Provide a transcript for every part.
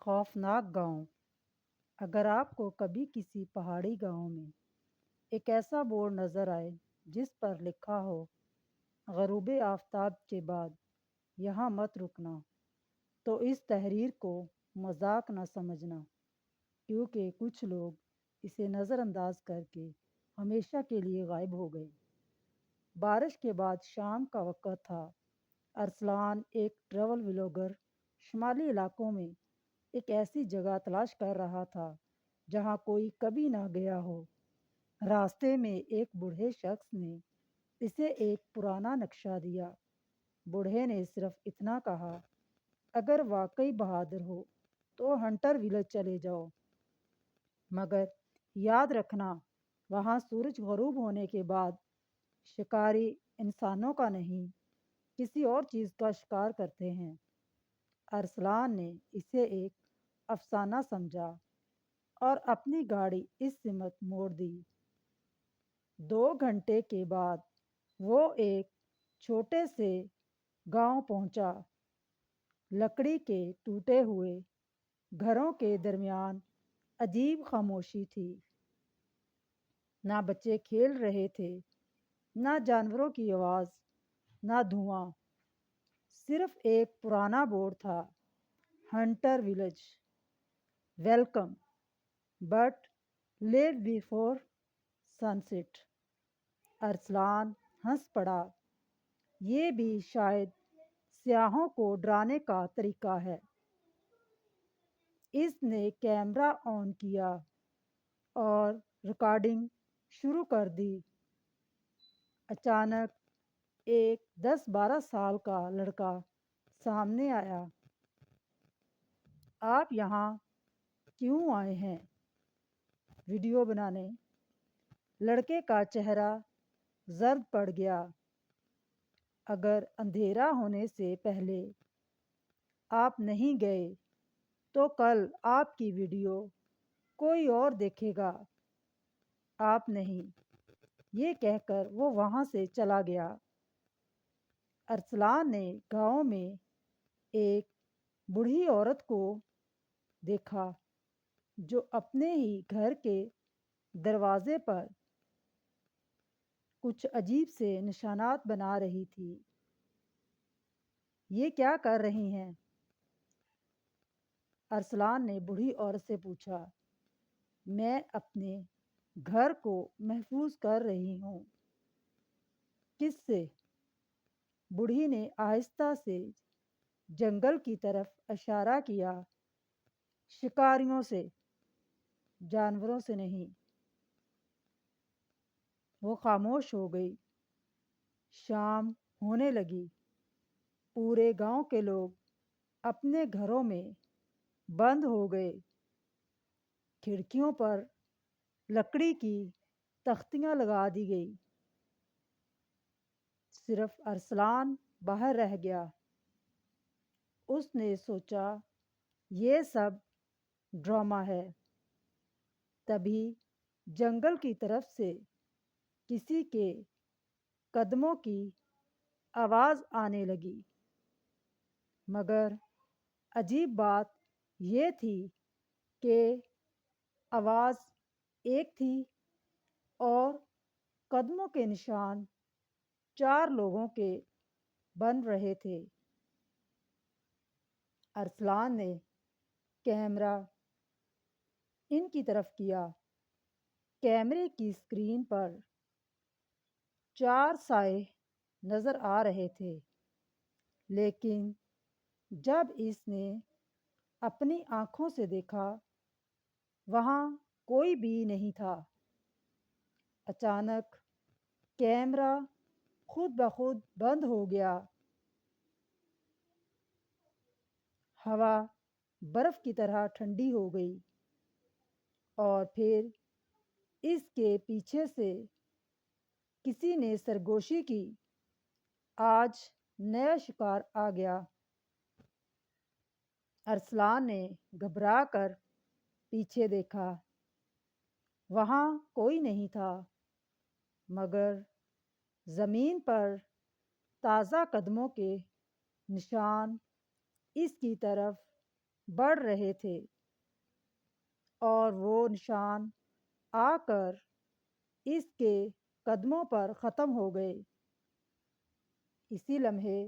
خوفناک گاؤں۔ اگر آپ کو کبھی کسی پہاڑی گاؤں میں ایک ایسا بورڈ نظر آئے جس پر لکھا ہو غروب آفتاب کے بعد یہاں مت رکنا، تو اس تحریر کو مذاق نہ سمجھنا، کیونکہ کچھ لوگ اسے نظر انداز کر کے ہمیشہ کے لیے غائب ہو گئے۔ بارش کے بعد شام کا وقت تھا۔ ارسلان ایک ٹریول ولاگر شمالی علاقوں میں ایک ایسی جگہ تلاش کر رہا تھا جہاں کوئی کبھی نہ گیا ہو۔ راستے میں ایک بوڑھے شخص نے اسے ایک پرانا نقشہ دیا۔ بوڑھے نے صرف اتنا کہا، اگر واقعی بہادر ہو تو ہنٹر ولیج چلے جاؤ، مگر یاد رکھنا وہاں سورج غروب ہونے کے بعد شکاری انسانوں کا نہیں، کسی اور چیز کا شکار کرتے ہیں۔ ارسلان نے اسے ایک افسانہ سمجھا اور اپنی گاڑی اس سمت موڑ دی۔ 2 گھنٹے کے بعد وہ ایک چھوٹے سے گاؤں پہنچا۔ لکڑی کے ٹوٹے ہوئے گھروں کے درمیان عجیب خاموشی تھی۔ نہ بچے کھیل رہے تھے، نہ جانوروں کی آواز، نہ دھواں، صرف ایک پرانا بورڈ تھا، Hunter Village, welcome but late before sunset. Arsalan ہنس پڑا۔ یہ بھی شاید سیاحوں کو ڈرانے کا طریقہ ہے۔ اس نے کیمرہ آن کیا اور ریکارڈنگ شروع کر دی۔ اچانک ایک 10-12 سال کا لڑکا سامنے آیا۔ آپ یہاں کیوں آئے ہیں؟ ویڈیو بنانے۔ لڑکے کا چہرہ زرد پڑ گیا۔ اگر اندھیرا ہونے سے پہلے آپ نہیں گئے تو کل آپ کی ویڈیو کوئی اور دیکھے گا، آپ نہیں۔ یہ کہہ کر وہ وہاں سے چلا گیا۔ ارسلان نے گاؤں میں ایک بوڑھی عورت کو دیکھا جو اپنے ہی گھر کے دروازے پر کچھ عجیب سے نشانات بنا رہی تھی۔ یہ کیا کر رہی ہیں؟ ارسلان نے بوڑھی عورت سے پوچھا۔ میں اپنے گھر کو محفوظ کر رہی ہوں۔ کس سے؟ بوڑھی نے آہستہ سے جنگل کی طرف اشارہ کیا۔ شکاریوں سے، جانوروں سے نہیں۔ وہ خاموش ہو گئی۔ شام ہونے لگی۔ پورے گاؤں کے لوگ اپنے گھروں میں بند ہو گئے۔ کھڑکیوں پر لکڑی کی تختیاں لگا دی گئی۔ صرف ارسلان باہر رہ گیا۔ اس نے سوچا یہ سب ڈرامہ ہے۔ تبھی جنگل کی طرف سے کسی کے قدموں کی آواز آنے لگی، مگر عجیب بات یہ تھی کہ آواز ایک تھی اور قدموں کے نشان 4 لوگوں کے بن رہے تھے۔ ارسلان نے کیمرہ ان کی طرف کیا۔ کیمرے کی اسکرین پر 4 سائے نظر آ رہے تھے، لیکن جب اس نے اپنی آنکھوں سے دیکھا، وہاں کوئی بھی نہیں تھا۔ اچانک کیمرہ خود بخود بند ہو گیا۔ ہوا برف کی طرح ٹھنڈی ہو گئی اور پھر اس کے پیچھے سے کسی نے سرگوشی کی، آج نیا شکار آ گیا۔ ارسلان نے گھبرا کر پیچھے دیکھا۔ وہاں کوئی نہیں تھا، مگر زمین پر تازہ قدموں کے نشان اس کی طرف بڑھ رہے تھے اور وہ نشان آ کر اس کے قدموں پر ختم ہو گئے۔ اسی لمحے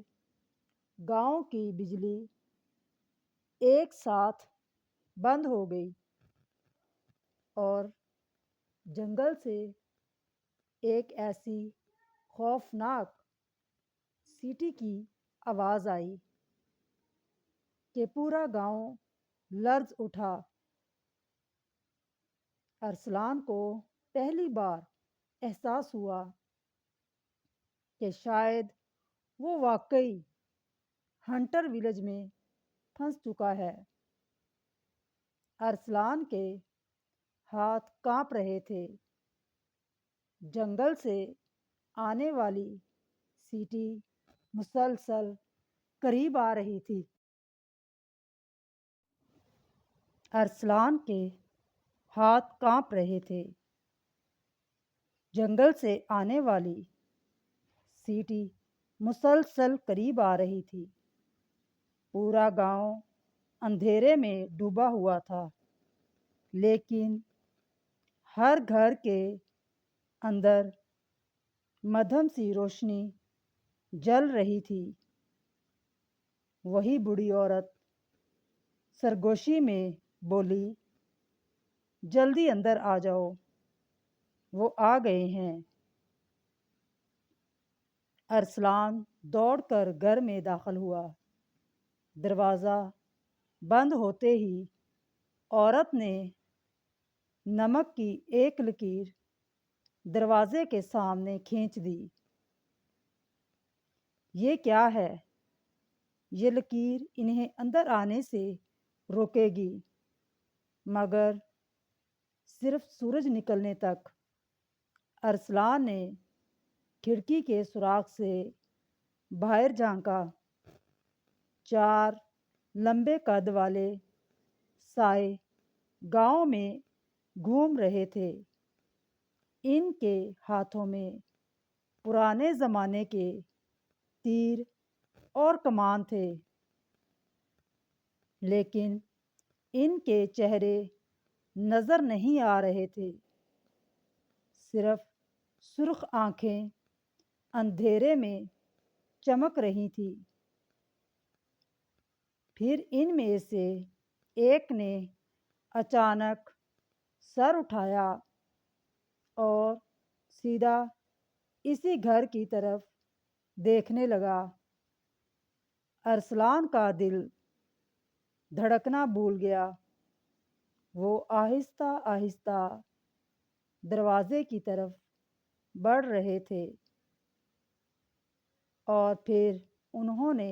گاؤں کی بجلی ایک ساتھ بند ہو گئی اور جنگل سے ایک ایسی خوفناک سیٹی کی آواز آئی کہ پورا گاؤں لرز اٹھا۔ ارسلان کو پہلی بار احساس ہوا کہ شاید وہ واقعی ہنٹر ولیج میں پھنس چکا ہے۔ ارسلان کے ہاتھ کانپ رہے تھے۔ جنگل سے آنے والی سیٹی مسلسل قریب آ رہی تھی۔ ارسلان کے ہاتھ کانپ رہے تھے۔ جنگل سے آنے والی سیٹی مسلسل قریب آ رہی تھی۔ پورا گاؤں اندھیرے میں ڈوبا ہوا تھا، لیکن ہر گھر کے اندر مدھم سی روشنی جل رہی تھی۔ وہی بوڑھی عورت سرگوشی میں بولی، جلدی اندر آ جاؤ، وہ آ گئے ہیں۔ ارسلان دوڑ کر گھر میں داخل ہوا۔ دروازہ بند ہوتے ہی عورت نے نمک کی ایک لکیر دروازے کے سامنے کھینچ دی۔ یہ کیا ہے؟ یہ لکیر انہیں اندر آنے سے روکے گی، مگر صرف سورج نکلنے تک۔ ارسلان نے کھڑکی کے سوراخ سے باہر جھانکا۔ 4 لمبے قد والے سائے گاؤں میں گھوم رہے تھے۔ ان کے ہاتھوں میں پرانے زمانے کے تیر اور کمان تھے، لیکن ان کے چہرے نظر نہیں آ رہے تھے۔ صرف سرخ آنکھیں اندھیرے میں چمک رہی تھیں۔ پھر ان میں سے ایک نے اچانک سر اٹھایا اور سیدھا اسی گھر کی طرف دیکھنے لگا۔ ارسلان کا دل دھڑکنا بھول گیا۔ وہ آہستہ آہستہ دروازے کی طرف بڑھ رہے تھے اور پھر انہوں نے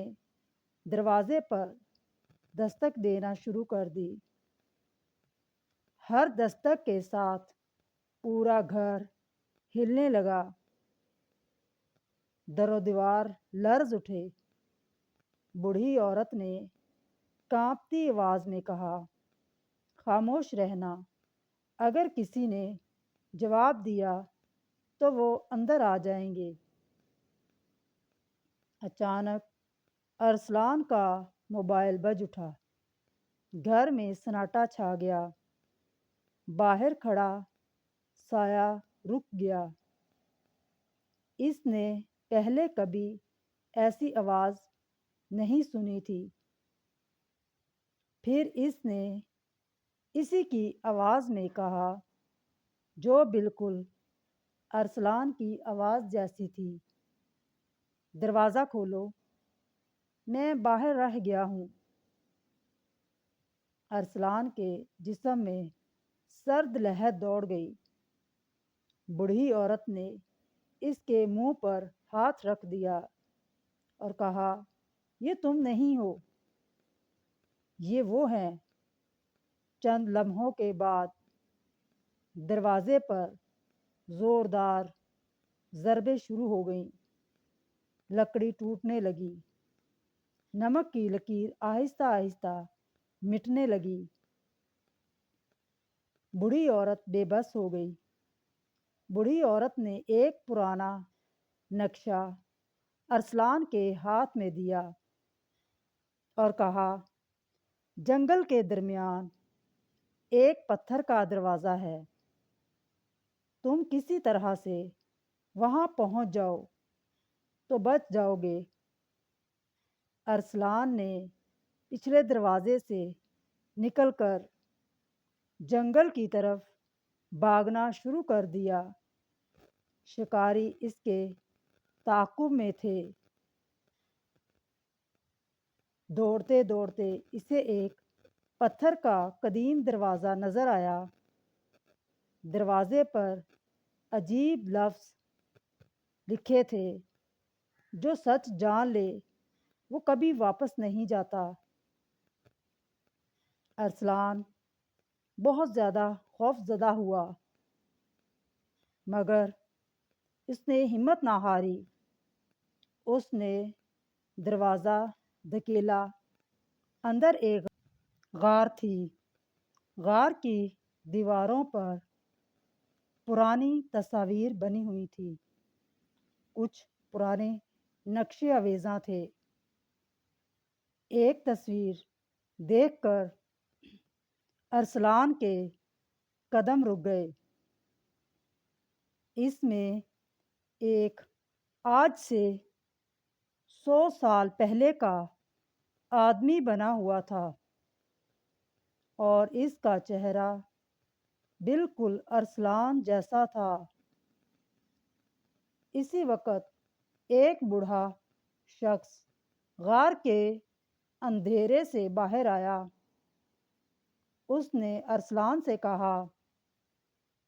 دروازے پر دستک دینا شروع کر دی۔ ہر دستک کے ساتھ پورا گھر ہلنے لگا۔ در و دیوار لرز اٹھے۔ بوڑھی عورت نے کانپتی آواز میں کہا، خاموش رہنا، اگر کسی نے جواب دیا تو وہ اندر آ جائیں گے۔ اچانک ارسلان کا موبائل بج اٹھا۔ گھر میں سناٹا چھا گیا۔ باہر کھڑا سایہ رک گیا۔ اس نے پہلے کبھی ایسی آواز نہیں سنی تھی۔ پھر اس نے اسی کی آواز میں کہا، جو بالکل ارسلان کی آواز جیسی تھی، دروازہ کھولو، میں باہر رہ گیا ہوں۔ ارسلان کے جسم میں سرد لہر دوڑ گئی۔ بوڑھی عورت نے اس کے منہ پر ہاتھ رکھ دیا اور کہا، یہ تم نہیں ہو، یہ وہ ہیں۔ چند لمحوں کے بعد دروازے پر زوردار ضربیں شروع ہو گئیں۔ لکڑی ٹوٹنے لگی۔ نمک کی لکیر آہستہ آہستہ مٹنے لگی۔ بوڑھی عورت بے بس ہو گئی۔ بوڑھی عورت نے ایک پرانا نقشہ ارسلان کے ہاتھ میں دیا اور کہا، جنگل کے درمیان ایک پتھر کا دروازہ ہے، تم کسی طرح سے وہاں پہنچ جاؤ تو بچ جاؤ گے۔ ارسلان نے پچھلے دروازے سے نکل کر جنگل کی طرف بھاگنا شروع کر دیا۔ شکاری اس کے تعاقب میں تھے۔ دوڑتے دوڑتے اسے ایک پتھر کا قدیم دروازہ نظر آیا۔ دروازے پر عجیب لفظ لکھے تھے، جو سچ جان لے وہ کبھی واپس نہیں جاتا۔ ارسلان بہت زیادہ خوف زدہ ہوا، مگر اس نے ہمت نہ ہاری۔ اس نے دروازہ دھکیلا۔ اندر ایک غار تھی۔ غار کی دیواروں پر پرانی تصاویر بنی ہوئی تھی، کچھ پرانے نقشے آویزاں تھے۔ ایک تصویر دیکھ کر ارسلان کے قدم رک گئے۔ اس میں ایک آج سے 100 سال پہلے کا آدمی بنا ہوا تھا، اور اس کا چہرہ بالکل ارسلان جیسا تھا۔ اسی وقت ایک بوڑھا شخص غار کے اندھیرے سے باہر آیا۔ اس نے ارسلان سے کہا،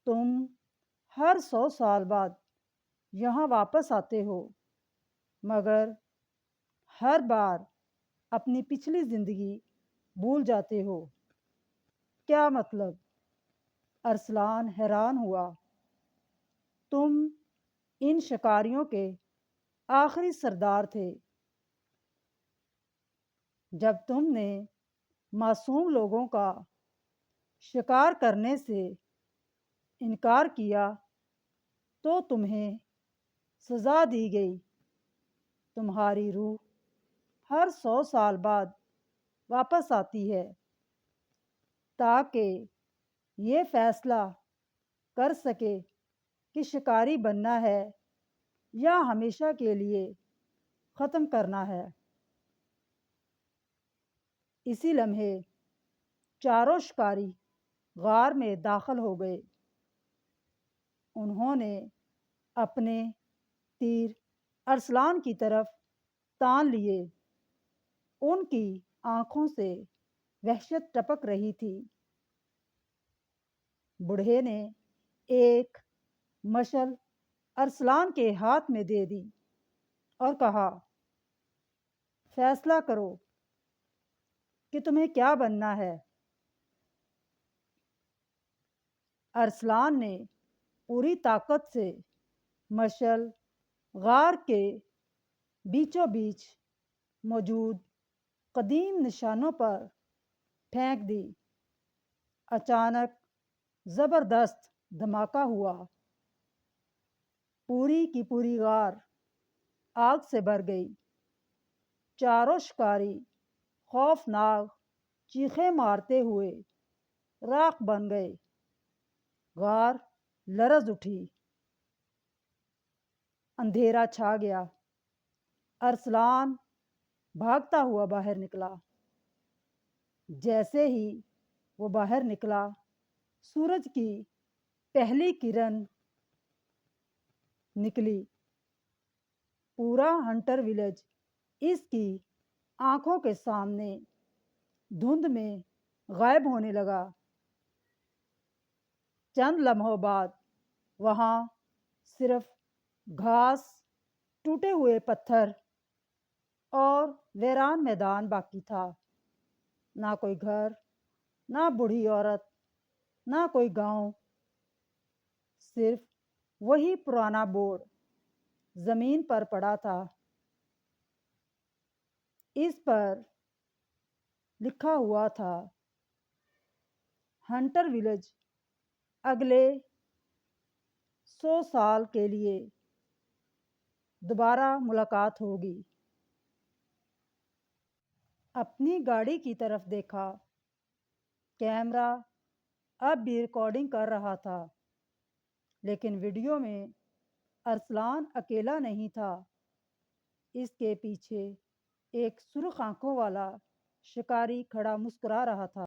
تم ہر 100 سال بعد یہاں واپس آتے ہو، مگر ہر بار اپنی پچھلی زندگی بھول جاتے ہو۔ کیا مطلب؟ ارسلان حیران ہوا۔ تم ان شکاریوں کے آخری سردار تھے۔ جب تم نے معصوم لوگوں کا شکار کرنے سے انکار کیا تو تمہیں سزا دی گئی۔ تمہاری روح ہر 100 سال بعد واپس آتی ہے، تاکہ یہ فیصلہ کر سکے کہ شکاری بننا ہے یا ہمیشہ کے لیے ختم کرنا ہے۔ اسی لمحے چاروں شکاری غار میں داخل ہو گئے۔ انہوں نے اپنے تیر ارسلان کی طرف تان لیے۔ ان کی آنکھوں سے وحشت ٹپک رہی تھی۔ بوڑھے نے ایک مشعل ارسلان کے ہاتھ میں دے دی اور کہا، فیصلہ کرو کہ تمہیں کیا بننا ہے۔ ارسلان نے پوری طاقت سے مشعل غار کے بیچوں بیچ موجود قدیم نشانوں پر پھینک دی۔ اچانک زبردست دھماکہ ہوا۔ پوری کی پوری غار آگ سے بھر گئی۔ چاروں شکاری خوفناک چیخیں مارتے ہوئے راکھ بن گئے۔ غار لرز اٹھی۔ اندھیرا چھا گیا۔ ارسلان بھاگتا ہوا باہر نکلا۔ جیسے ہی وہ باہر نکلا، سورج کی پہلی کرن نکلی۔ پورا ہنٹر ولیج اس کی آنکھوں کے سامنے دھند میں غائب ہونے لگا۔ چند لمحوں بعد وہاں صرف گھاس، ٹوٹے ہوئے پتھر اور ویران میدان باقی تھا۔ نہ کوئی گھر، نہ بوڑھی عورت، نہ کوئی گاؤں، صرف وہی پرانا بورڈ زمین پر پڑا تھا۔ اس پر لکھا ہوا تھا، ہنٹر ولیج اگلے 100 سال کے لیے دوبارہ ملاقات ہوگی۔ اپنی گاڑی کی طرف دیکھا۔ کیمرہ اب بھی ریکارڈنگ کر رہا تھا، لیکن ویڈیو میں ارسلان اکیلا نہیں تھا۔ اس کے پیچھے ایک سرخ آنکھوں والا شکاری کھڑا مسکرا رہا تھا۔